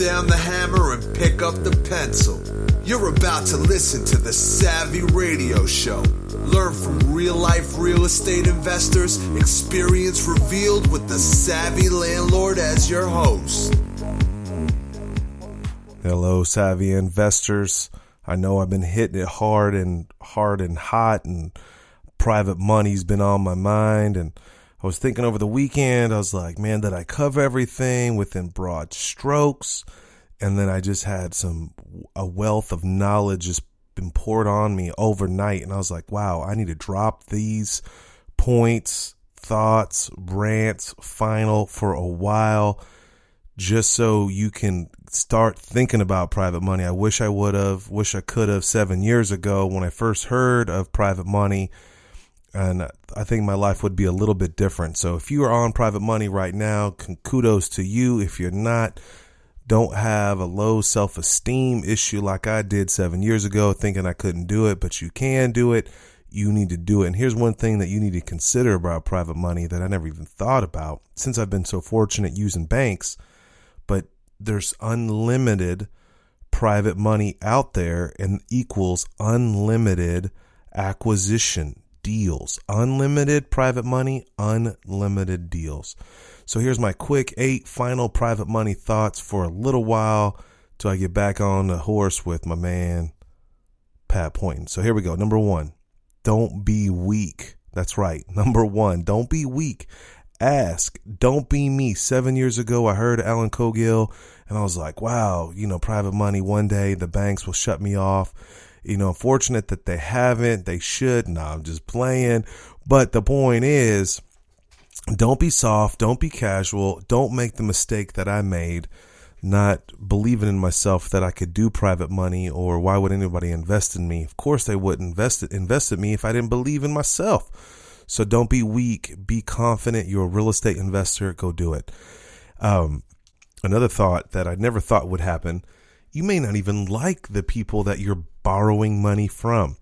down the hammer and pick up the pencil. You're about to listen to the Savvy Radio Show. Learn from real-life real estate investors, experience revealed with the Savvy Landlord as your host. Hello, Savvy investors. I know I've been hitting it hard and hot, and private money's been on my mind. And I was thinking over the weekend, I was like, man, did I cover everything within broad strokes? And then I just had a wealth of knowledge just been poured on me overnight. And I was like, wow, I need to drop these points, thoughts, rants, final for a while, just so you can start thinking about private money. I wish I could have 7 years ago when I first heard of private money. And I think my life would be a little bit different. So if you are on private money right now, kudos to you. If you're not, don't have a low self-esteem issue like I did 7 years ago, thinking I couldn't do it, but you can do it. You need to do it. And here's one thing that you need to consider about private money that I never even thought about, since I've been so fortunate using banks. But there's unlimited private money out there, and equals unlimited acquisition deals. Unlimited private money, unlimited deals. So here's my quick 8 final private money thoughts for a little while till I get back on the horse with my man, Pat Poynton. So here we go. Number 1, don't be weak. That's right. Number 1, don't be weak. Ask. Don't be me. 7 years ago, I heard Alan Cogill and I was like, wow, private money, one day the banks will shut me off. I'm fortunate that they haven't. They should. No, I'm just playing. But the point is, don't be soft. Don't be casual. Don't make the mistake that I made, not believing in myself that I could do private money, or why would anybody invest in me? Of course they wouldn't invest in me if I didn't believe in myself. So don't be weak. Be confident. You're a real estate investor. Go do it. Another thought that I never thought would happen: you may not even like the people that you're borrowing money from.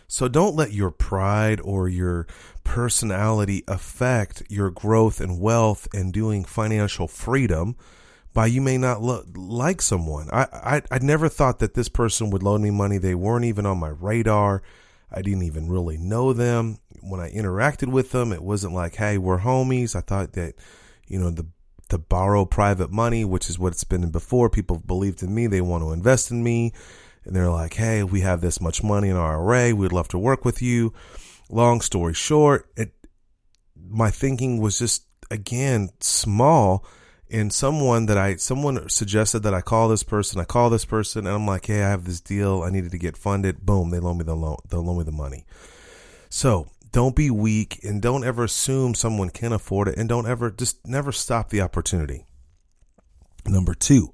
So don't let your pride or your personality affect your growth and wealth and doing financial freedom by you may not like someone. I never thought that this person would loan me money. They weren't even on my radar. I didn't even really know them. When I interacted with them, it wasn't like, hey, we're homies. I thought that, to borrow private money, which is what it's been before. People believed in me. They want to invest in me. And they're like, hey, we have this much money in our array. We'd love to work with you. Long story short, my thinking was just, again, small. And someone suggested that I call this person. And I'm like, hey, I have this deal. I needed to get funded. Boom, they loan me the loan. They'll loan me the money. So don't be weak, and don't ever assume someone can afford it, and never stop the opportunity. Number 2,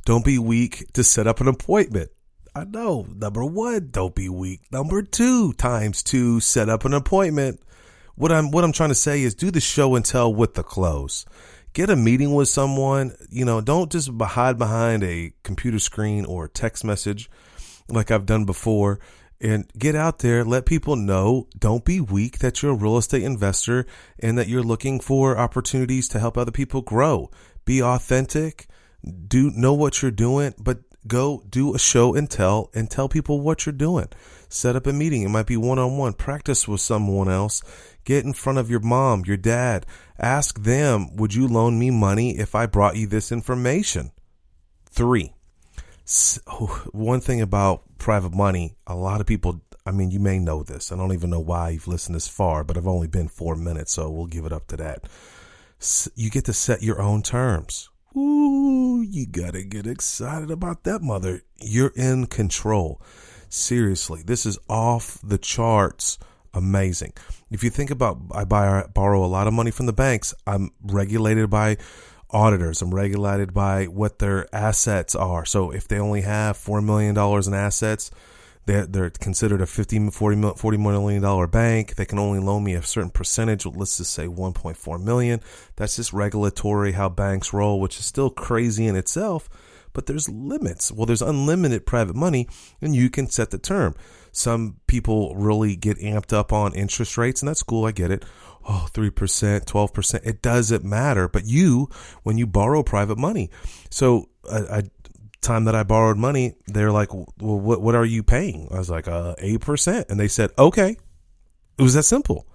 don't be weak to set up an appointment. I know. Number 1, don't be weak. Number 2, times 2, set up an appointment. What I'm trying to say is do the show and tell with the close. Get a meeting with someone. Don't just hide behind a computer screen or a text message like I've done before. And get out there, let people know, don't be weak, that you're a real estate investor and that you're looking for opportunities to help other people grow. Be authentic, know what you're doing, but go do a show and tell people what you're doing. Set up a meeting. It might be one-on-one. Practice with someone else. Get in front of your mom, your dad. Ask them, would you loan me money if I brought you this information? 3. One thing about private money, a lot of people, you may know this. I don't even know why you've listened this far, but I've only been 4 minutes, so we'll give it up to that. You get to set your own terms. Ooh, you gotta get excited about that, mother. You're in control. Seriously, this is off the charts amazing. If you think about, I borrow a lot of money from the banks. I'm regulated by auditors. I'm regulated by what their assets are. So if they only have $4 million in assets, they're considered a $40 million bank. They can only loan me a certain percentage. Let's just say 1.4 million. That's just regulatory, how banks roll, which is still crazy in itself. But there's limits. Well, there's unlimited private money, and you can set the term. Some people really get amped up on interest rates, and that's cool. I get it. Oh, 3%, 12%. It doesn't matter. But when you borrow private money. So time that I borrowed money, they're like, well, what are you paying? I was like, 8%. And they said, okay. It was that simple.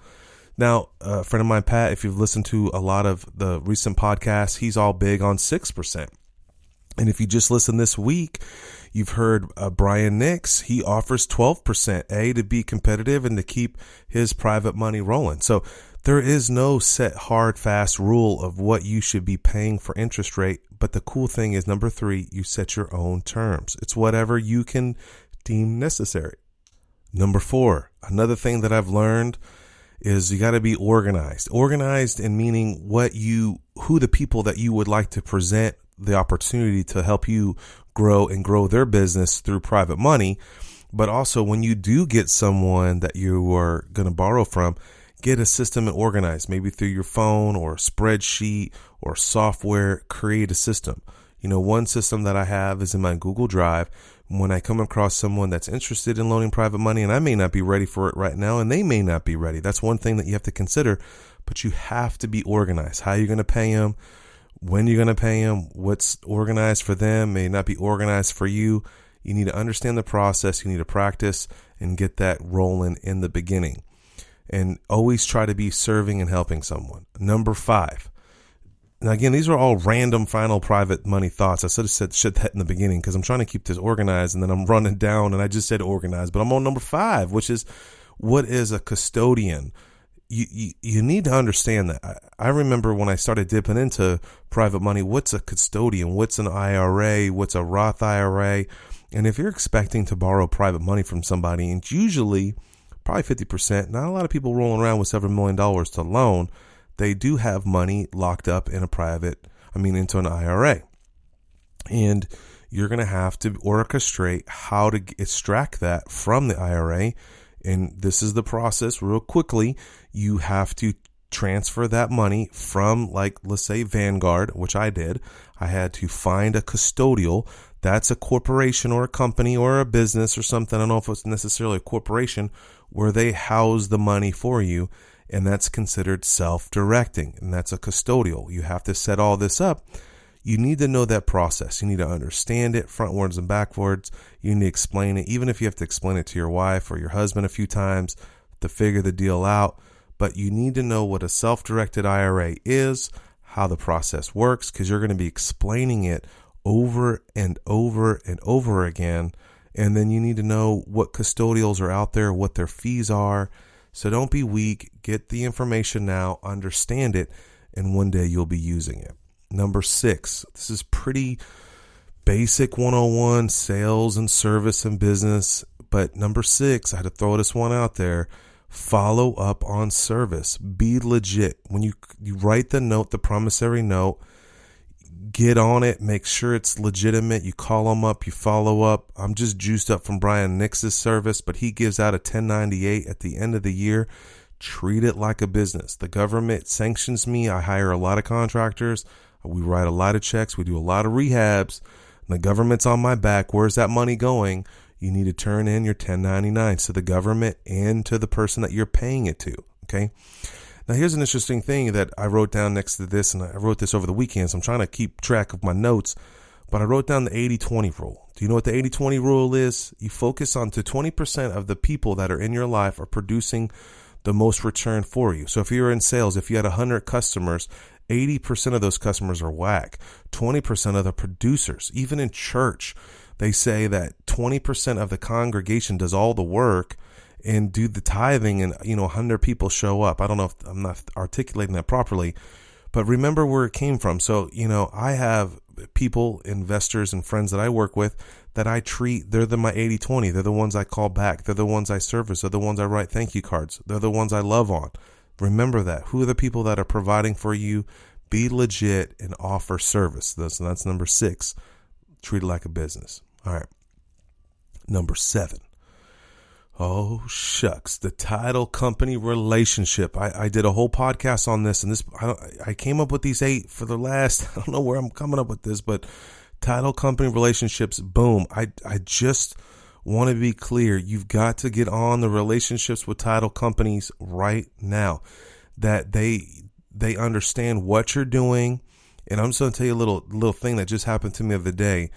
Now, a friend of mine, Pat, if you've listened to a lot of the recent podcasts, he's all big on 6%. And if you just listen this week, you've heard Brian Nix. He offers 12%, to be competitive and to keep his private money rolling. So there is no set, hard, fast rule of what you should be paying for interest rate. But the cool thing is, number 3, you set your own terms. It's whatever you can deem necessary. Number 4, another thing that I've learned is you got to be organized. Organized in meaning who the people that you would like to present the opportunity to help you grow their business through private money. But also, when you do get someone that you are going to borrow from, get a system and organize, maybe through your phone or a spreadsheet or software. Create a system. One system that I have is in my Google Drive. When I come across someone that's interested in loaning private money, and I may not be ready for it right now, and they may not be ready. That's one thing that you have to consider, but you have to be organized. How you're going to pay them, when you're going to pay them, what's organized for them may not be organized for you. You need to understand the process. You need to practice and get that rolling in the beginning. And always try to be serving and helping someone. Number 5. Now, again, these are all random final private money thoughts. I sort of said that in the beginning because I'm trying to keep this organized, and then I'm running down, and I just said organized. But I'm on number 5, which is, what is a custodian? You need to understand that. I remember when I started dipping into private money, what's a custodian? What's an IRA? What's a Roth IRA? And if you're expecting to borrow private money from somebody, and it's usually probably 50%, not a lot of people rolling around with several $1 million to loan. They do have money locked up in into an IRA. And you're going to have to orchestrate how to extract that from the IRA. And this is the process real quickly. You have to transfer that money from, let's say Vanguard, which I did. I had to find a custodial. That's a corporation or a company or a business or something. I don't know if it's necessarily a corporation where they house the money for you. And that's considered self-directing, and that's a custodial. You have to set all this up. You need to know that process. You need to understand it frontwards and backwards. You need to explain it, even if you have to explain it to your wife or your husband a few times to figure the deal out. But you need to know what a self-directed IRA is, how the process works, because you're going to be explaining it over and over and over again. And then you need to know what custodials are out there, what their fees are. So don't be weak. Get the information now, understand it, and one day you'll be using it. Number 6, this is pretty basic 101, sales and service and business. But number 6, I had to throw this one out there. Follow up on service. Be legit. When you write the note, the promissory note, get on it. Make sure it's legitimate. You call them up. You follow up. I'm just juiced up from Brian Nix's service, but he gives out a 1098 at the end of the year. Treat it like a business. The government sanctions me. I hire a lot of contractors. We write a lot of checks. We do a lot of rehabs. And the government's on my back. Where's that money going? You need to turn in your 1099 to the government and to the person that you're paying it to. Okay. Now, here's an interesting thing that I wrote down next to this, and I wrote this over the weekend, so I'm trying to keep track of my notes, but I wrote down the 80-20 rule. Do you know what the 80-20 rule is? You focus on to 20% of the people that are in your life are producing the most return for you. So if you're in sales, if you had 100 customers, 80% of those customers are whack. 20% of the producers. Even in church, they say that 20% of the congregation does all the work and do the tithing, and 100 people show up. I don't know if I'm not articulating that properly, but remember where it came from. So, I have people, investors and friends that I work with that I treat, they're my 80-20. They're the ones I call back. They're the ones I service. They're the ones I write thank you cards. They're the ones I love on. Remember that. Who are the people that are providing for you? Be legit and offer service. That's number 6. Treat it like a business. All right. Number 7. Oh, shucks. The title company relationship. I did a whole podcast on this, and I came up with these 8 for the last, I don't know where I'm coming up with this, but title company relationships, boom. I just want to be clear. You've got to get on the relationships with title companies right now, that they understand what you're doing. And I'm just going to tell you a little thing that just happened to me the other day.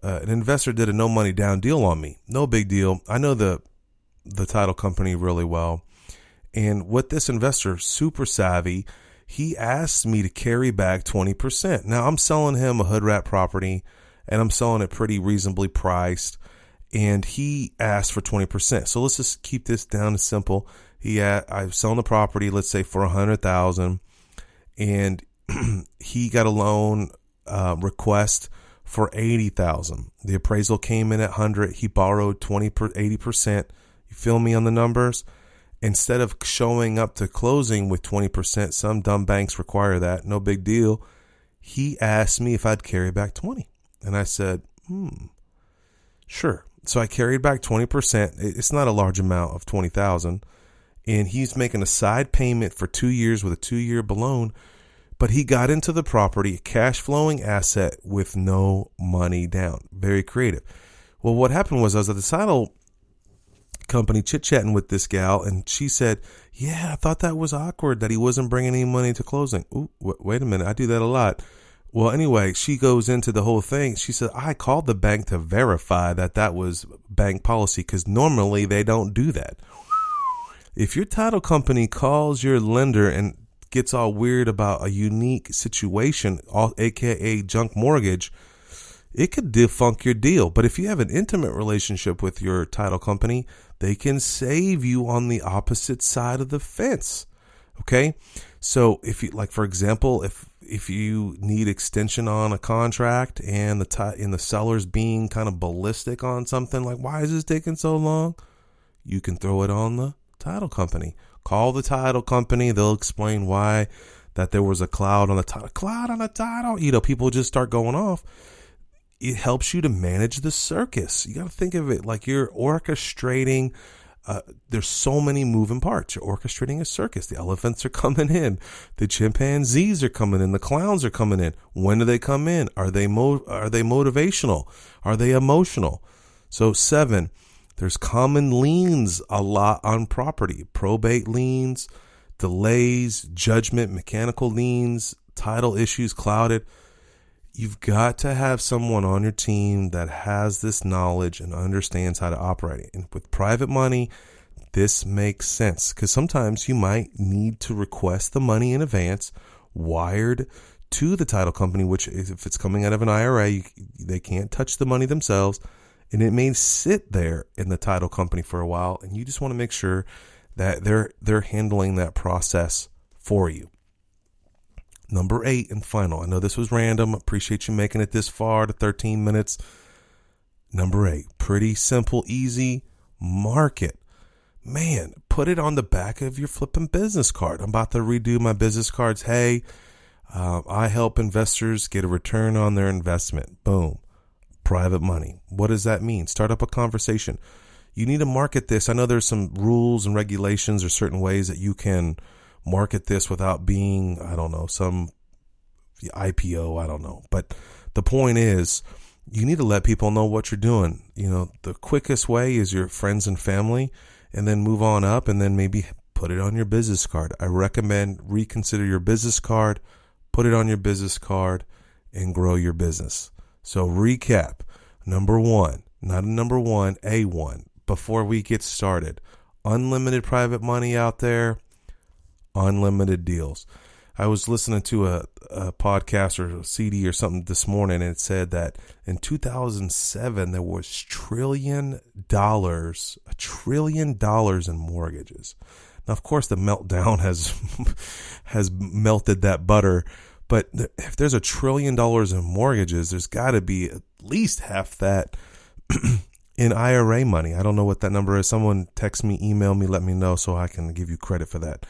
an investor did a no money down deal on me. No big deal. I know the title company really well. And what this investor, super savvy, he asked me to carry back 20%. Now I'm selling him a hood rat property and I'm selling it pretty reasonably priced. And he asked for 20%. So let's just keep this down to simple. I'm selling the property, let's say for $100,000, and he got a loan request for $80,000. The appraisal came in at $100,000. He borrowed 80%. You feel me on the numbers? Instead of showing up to closing with 20%, some dumb banks require that. No big deal. He asked me if I'd carry back 20, and I said, sure. So I carried back 20%. It's not a large amount of $20,000, and he's making a side payment for 2 years with a 2-year loan. But he got into the property, a cash flowing asset with no money down. Very creative. Well, what happened was I was at the title company chit-chatting with this gal, and she said, yeah, I thought that was awkward that he wasn't bringing any money to closing. Ooh, wait a minute. I do that a lot. Well, anyway, she goes into the whole thing. She said, I called the bank to verify that was bank policy because normally they don't do that. If your title company calls your lender and gets all weird about a unique situation, aka junk mortgage, it could defunk your deal. But if you have an intimate relationship with your title company, they can save you on the opposite side of the fence. Okay? So if you, like, for example, if you need extension on a contract and the seller's being kind of ballistic on something, like, why is this taking so long? You can throw it on the title company. Call the title company. They'll explain why that there was a cloud on the title. You know, people just start going off. It helps you to manage the circus. You got to think of it like you're orchestrating. There's so many moving parts. You're orchestrating a circus. The elephants are coming in. The chimpanzees are coming in. The clowns are coming in. When do they come in? Are they motivational? Are they emotional? So 7, there's common liens a lot on property. Probate liens, delays, judgment, mechanical liens, title issues, clouded. You've got to have someone on your team that has this knowledge and understands how to operate it. And with private money, this makes sense because sometimes you might need to request the money in advance, wired to the title company, which if it's coming out of an IRA, they can't touch the money themselves. And it may sit there in the title company for a while. And you just want to make sure that they're handling that process for you. Number 8 and final. I know this was random. Appreciate you making it this far to 13 minutes. Number 8, pretty simple, easy. Market. Man, put it on the back of your flipping business card. I'm about to redo my business cards. Hey, I help investors get a return on their investment. Boom. Private money. What does that mean? Start up a conversation. You need to market this. I know there's some rules and regulations or certain ways that you can market this without being, I don't know, some IPO, I don't know. But the point is, you need to let people know what you're doing. You know, the quickest way is your friends and family, and then move on up and then maybe put it on your business card. I recommend reconsider your business card, put it on your business card, and grow your business. So recap, number 1, not number 1, A1, before we get started, unlimited private money out there, unlimited deals. I was listening to a podcast or a CD or something this morning, and it said that in 2007 there was $1 trillion in mortgages. Now, of course, the meltdown has melted that butter. But if there's $1 trillion in mortgages, there's got to be at least half that in IRA money. I don't know what that number is. Someone text me, email me, let me know so I can give you credit for that.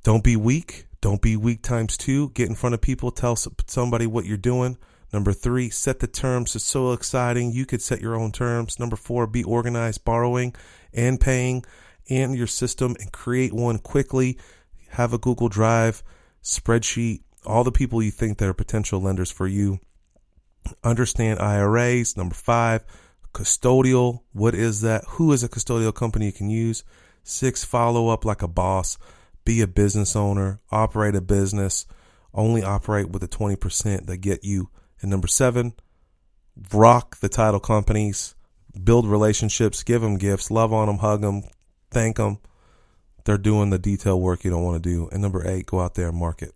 Don't be weak. Don't be weak times 2. Get in front of people. Tell somebody what you're doing. Number 3, set the terms. It's so exciting. You could set your own terms. Number 4, be organized, borrowing and paying in your system, and create one quickly. Have a Google Drive, spreadsheet, all the people you think that are potential lenders for you. Understand IRAs. Number 5, custodial. What is that? Who is a custodial company you can use? 6, follow up like a boss. Be a business owner. Operate a business. Only operate with the 20% that get you. And number 7, rock the title companies, build relationships, give them gifts, love on them, hug them, thank them. They're doing the detail work you don't want to do. And number 8, go out there and market.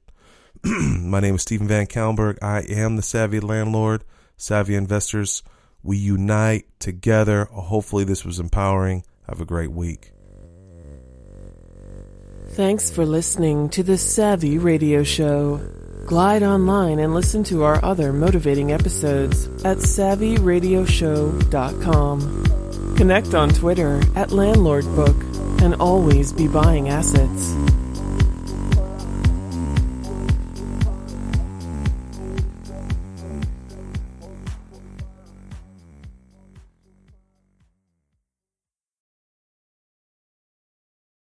My name is Stephen Van Kalmberg. I am the Savvy Landlord. Savvy Investors, we unite together. Hopefully this was empowering. Have a great week. Thanks for listening to the Savvy Radio Show. Glide online and listen to our other motivating episodes at savvyradioshow.com. Connect on Twitter at LandlordBook and always be buying assets.